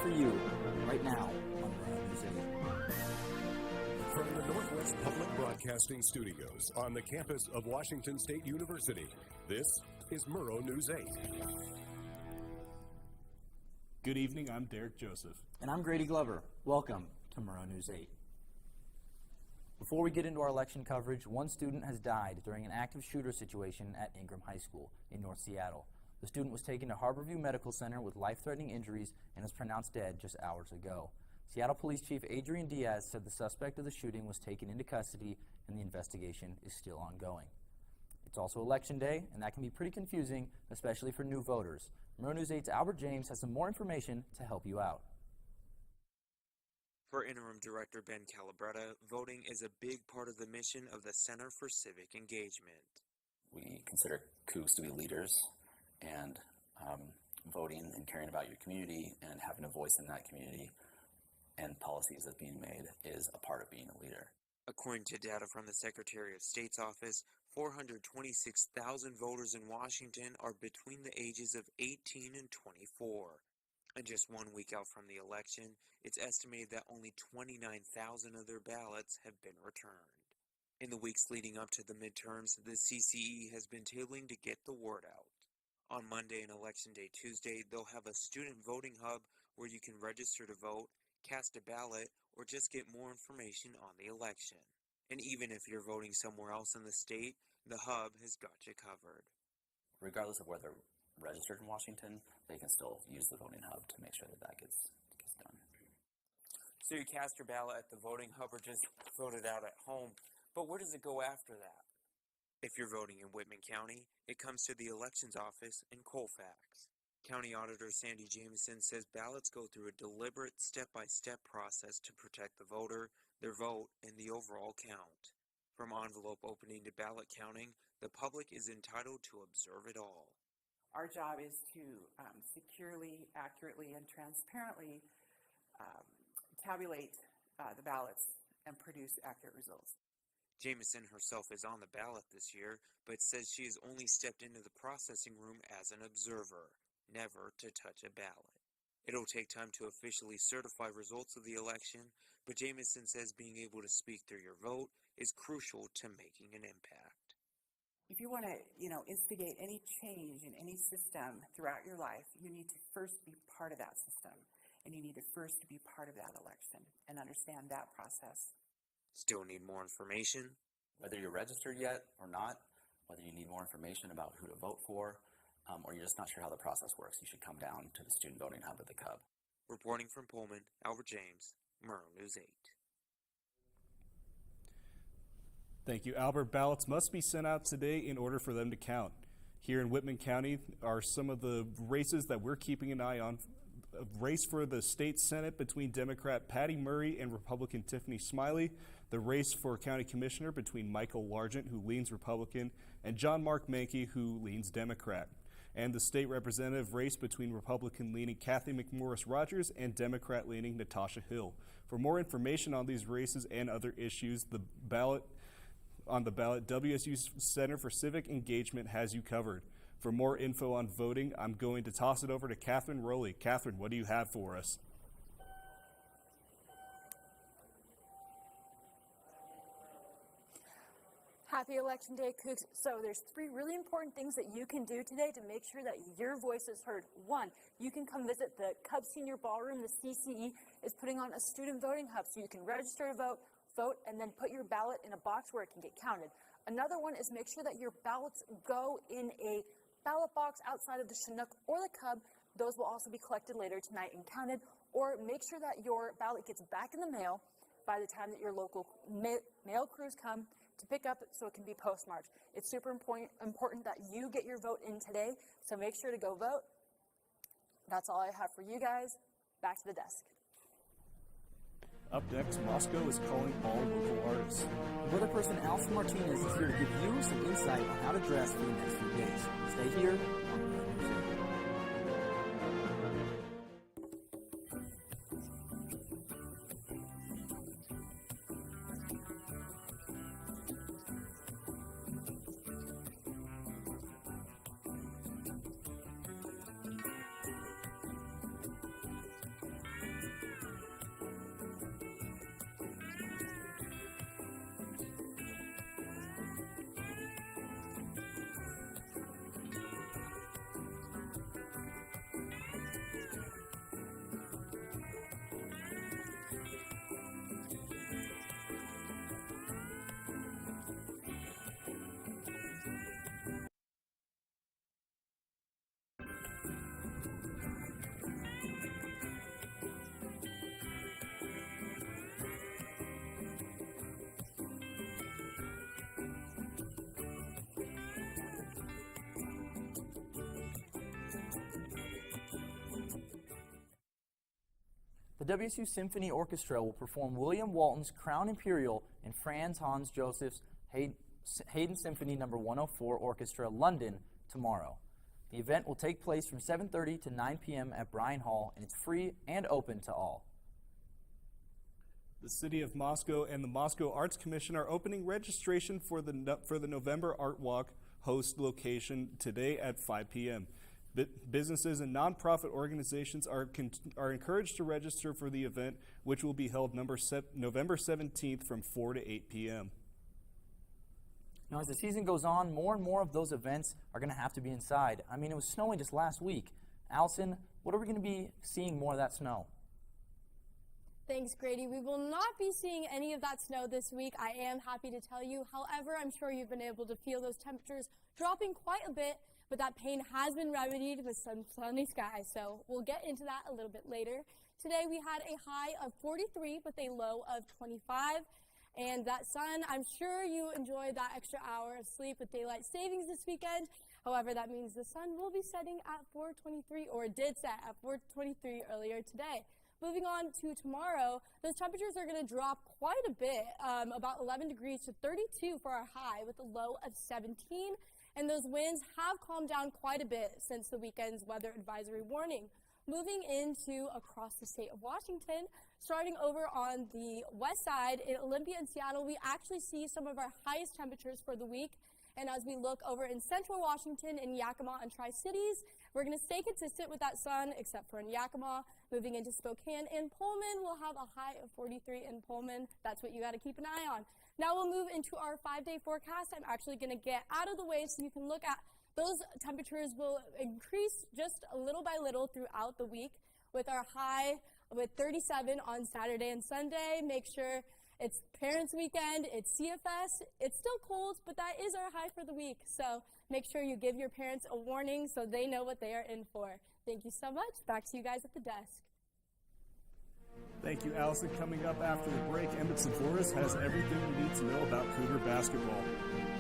for you right now on Murrow News 8. From the Northwest Public Broadcasting Studios on the campus of Washington State University, this is Murrow News 8. Good evening, I'm Derek Joseph. And I'm Grady Glover. Welcome to Murrow News 8. Before we get into our election coverage, one student has died during an active shooter situation at Ingram High School in North Seattle. The student was taken to Harborview Medical Center with life-threatening injuries and was pronounced dead just hours ago. Seattle Police Chief Adrian Diaz said the suspect of the shooting was taken into custody and the investigation is still ongoing. It's also Election Day, and that can be pretty confusing, especially for new voters. Murrow News 8's Albert James has some more information to help you out. For Interim Director Ben Calabretta, voting is a big part of the mission of the Center for Civic Engagement. We consider coups to be leaders, and voting and caring about your community and having a voice in that community and policies that's being made is a part of being a leader. According to data from the Secretary of State's office, 426,000 voters in Washington are between the ages of 18 and 24. And just 1 week out from the election, it's estimated that only 29,000 of their ballots have been returned. In the weeks leading up to the midterms, the CCE has been tabling to get the word out. On Monday and Election Day Tuesday, they'll have a student voting hub where you can register to vote, cast a ballot, or just get more information on the election. And even if you're voting somewhere else in the state, the hub has got you covered. Regardless of whether registered in Washington, they can still use the voting hub to make sure that gets done. So you cast your ballot at the voting hub or just vote it out at home, but where does it go after that? If you're voting in Whitman County, it comes to the Elections Office in Colfax. County Auditor Sandy Jameson says ballots go through a deliberate step-by-step process to protect the voter, their vote, and the overall count. From envelope opening to ballot counting, the public is entitled to observe it all. Our job is to securely, accurately, and transparently tabulate the ballots and produce accurate results. Jameson herself is on the ballot this year, but says she has only stepped into the processing room as an observer, never to touch a ballot. It'll take time to officially certify results of the election, but Jameson says being able to speak through your vote is crucial to making an impact. If you want to, instigate any change in any system throughout your life, you need to first be part of that system, and you need to first be part of that election and understand that process. Still need more information? Whether you're registered yet or not, whether you need more information about who to vote for, or you're just not sure how the process works, you should come down to the Student Voting Hub at the Cub. Reporting from Pullman, Albert James, Murrow News 8. Thank you, Albert. Ballots must be sent out today in order for them to count. Here in Whitman County are some of the races that we're keeping an eye on. A race for the state Senate between Democrat Patty Murray and Republican Tiffany Smiley. The race for county commissioner between Michael Largent, who leans Republican, and John Mark Mankey, who leans Democrat. And the state representative race between Republican-leaning Kathy McMorris Rogers and Democrat-leaning Natasha Hill. For more information on these races and other issues, on the ballot, WSU's Center for Civic Engagement has you covered. For more info on voting, I'm going to toss it over to Catherine Rowley. Catherine, what do you have for us? Happy Election Day, Cougs. So there's 3 really important things that you can do today to make sure that your voice is heard. 1, you can come visit the Cub Senior Ballroom. The CCE is putting on a student voting hub, so you can register to vote, and then put your ballot in a box where it can get counted. Another one is make sure that your ballots go in a ballot box outside of the Chinook or the Cub. Those will also be collected later tonight and counted. Or make sure that your ballot gets back in the mail by the time that your local mail crews come to pick up so it can be postmarked. It's super important that you get your vote in today, so make sure to go vote. That's all I have for you guys. Back to the desk. Up next, Moscow is calling all local artists. Weather person Alf Martinez is here to give you some insight on how to dress for the next few days. Stay here on Murrow News 8. The WSU Symphony Orchestra will perform William Walton's Crown Imperial in Franz Hans Joseph's Haydn Symphony No. 104 Orchestra, London, tomorrow. The event will take place from 7:30 to 9 p.m. at Bryan Hall, and it's free and open to all. The City of Moscow and the Moscow Arts Commission are opening registration for the November Art Walk host location today at 5 p.m. Businesses and nonprofit organizations are encouraged to register for the event, which will be held November 17th from 4 to 8 p.m. Now, as the season goes on, more and more of those events are going to have to be inside. I mean, it was snowing just last week. Allison, what are we going to be seeing more of that snow? Thanks, Grady. We will not be seeing any of that snow this week, I am happy to tell you. However, I'm sure you've been able to feel those temperatures dropping quite a bit, but that pain has been remedied with some sunny skies, so we'll get into that a little bit later. Today we had a high of 43 with a low of 25, and that sun, I'm sure you enjoyed that extra hour of sleep with daylight savings this weekend. However, that means the sun will be setting at 4:23, or it did set at 4:23 earlier today. Moving on to tomorrow, those temperatures are going to drop quite a bit, about 11 degrees to 32 for our high with a low of 17. And those winds have calmed down quite a bit since the weekend's weather advisory warning. Moving into across the state of Washington, starting over on the west side in Olympia and Seattle, we actually see some of our highest temperatures for the week. And as we look over in central Washington, in Yakima and Tri-Cities, we're going to stay consistent with that sun, except for in Yakima. Moving into Spokane and Pullman, we'll have a high of 43 in Pullman. That's what you got to keep an eye on. Now we'll move into our 5-day forecast. I'm actually going to get out of the way so you can look at those temperatures will increase just a little by little throughout the week, with our high with 37 on Saturday and Sunday. Make sure it's Parents' Weekend, it's CFS. It's still cold, but that is our high for the week. So make sure you give your parents a warning so they know what they are in for. Thank you so much. Back to you guys at the desk. Thank you, Allison. Coming up after the break, Emmett Savoris has everything you need to know about Cougar basketball.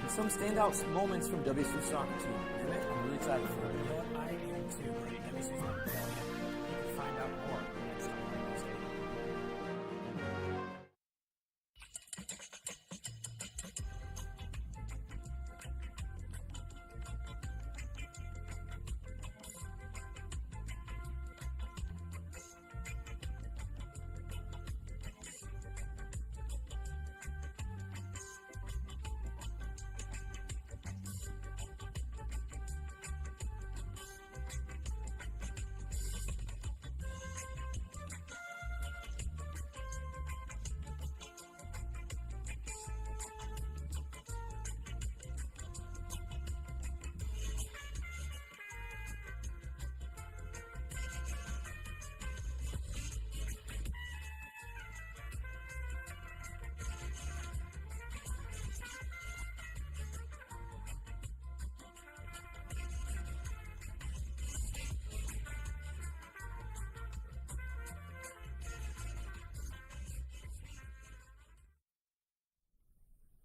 And some standout moments from WSU soccer team. Emmett, I'm really excited for it. You know what? I am too, Brady. WSU's not telling you. You can find out more next time on News 8.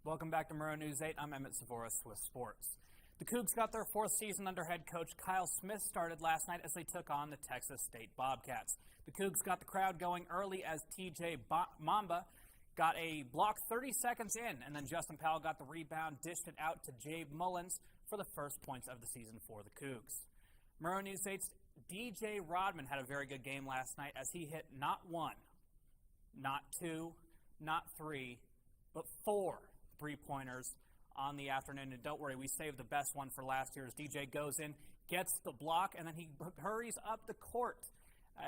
Welcome back to Murrow News 8. I'm Emmett Savoris with sports. The Cougs got their fourth season under head coach Kyle Smith started last night as they took on the Texas State Bobcats. The Cougs got the crowd going early as TJ Mamba got a block 30 seconds in, and then Justin Powell got the rebound, dished it out to Jabe Mullins for the first points of the season for the Cougs. Murrow News 8's DJ Rodman had a very good game last night as he hit not one, not two, not three, but 4 3-pointers on the afternoon. And don't worry, we saved the best one for last year as DJ goes in, gets the block, and then he hurries up the court.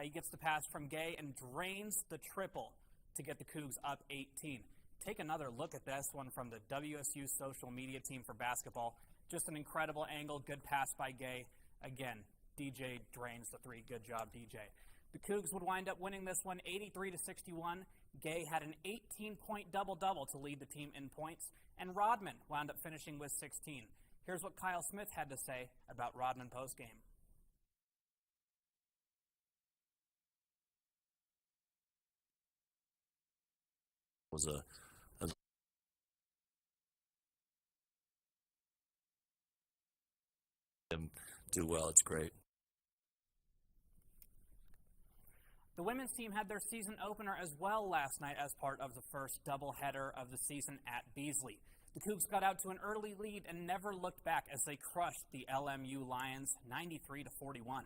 He gets the pass from Gay and drains the triple to get the Cougs up 18. Take another look at this one from the WSU social media team for basketball. Just an incredible angle, good pass by Gay. Again, DJ drains the 3. Good job, DJ. The Cougs would wind up winning this one 83-61. Gay had an 18-point double-double to lead the team in points, and Rodman wound up finishing with 16. Here's what Kyle Smith had to say about Rodman postgame. Was a do well. It's great. The women's team had their season opener as well last night as part of the first doubleheader of the season at Beasley. The Cougs got out to an early lead and never looked back as they crushed the LMU Lions 93-41.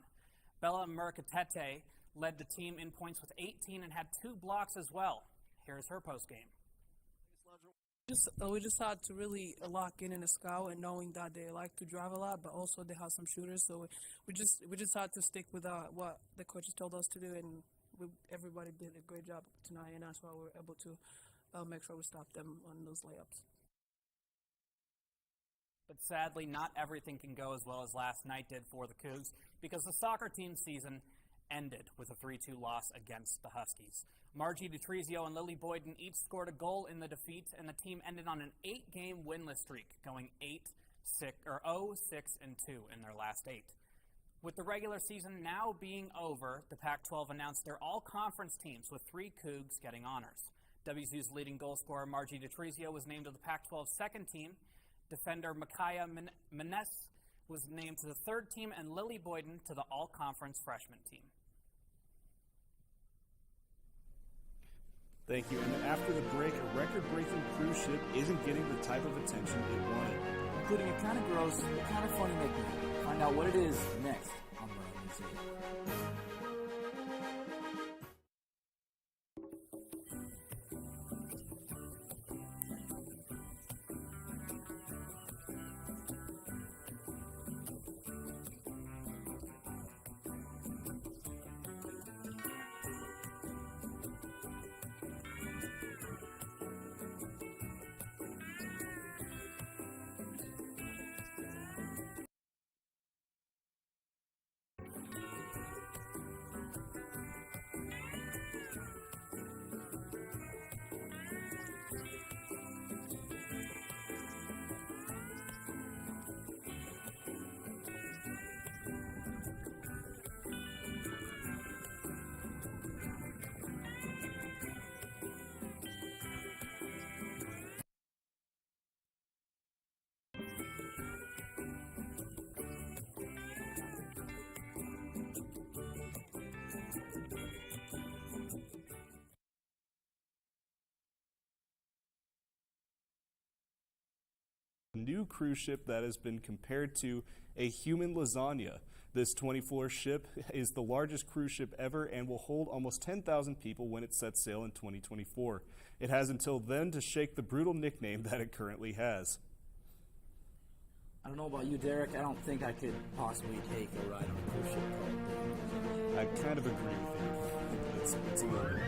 Bella Murrieta led the team in points with 18 and had 2 blocks as well. Here's her postgame. We just had to really lock in the scout, and knowing that they like to drive a lot, but also they have some shooters. So we just had to stick with what the coaches told us to do, and everybody did a great job tonight, and that's why we were able to make sure we stopped them on those layups. But sadly, not everything can go as well as last night did for the Cougs, because the soccer team season ended with a 3-2 loss against the Huskies. Margie DeTrizio and Lily Boyden each scored a goal in the defeat, and the team ended on an 8-game winless streak, going 0-6-2 in their last 8. With the regular season now being over, the Pac-12 announced their all-conference teams, with 3 Cougs getting honors. WSU's leading goal scorer Margie DeTrizio was named to the Pac-12 second team. Defender Micaiah Menes was named to the third team, and Lily Boyden to the all-conference freshman team. Thank you. And then after the break, a record-breaking cruise ship isn't getting the type of attention it wanted. Including a kind of gross, but kind of funny nickname. Find out what it is next on Murrow News 8. New cruise ship that has been compared to a human lasagna. This 24 ship is the largest cruise ship ever and will hold almost 10,000 people when it sets sail in 2024. It has until then to shake the brutal nickname that it currently has. I don't know about you, Derek. I don't think I could possibly take a ride on a cruise ship called I kind of agree with you. It's a little bit.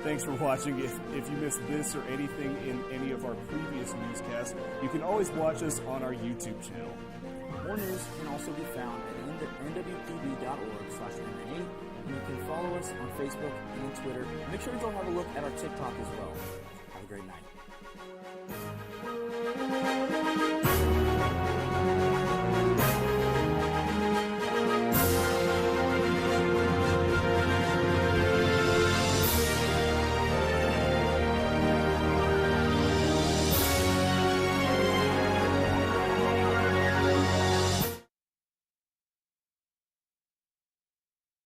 Thanks for watching. If you missed this or anything in any of our previous newscasts, you can always watch us on our YouTube channel. More news can also be found at nwpb.org/MMA, and you can follow us on Facebook and Twitter. Make sure to go have a look at our TikTok as well. Have a great night.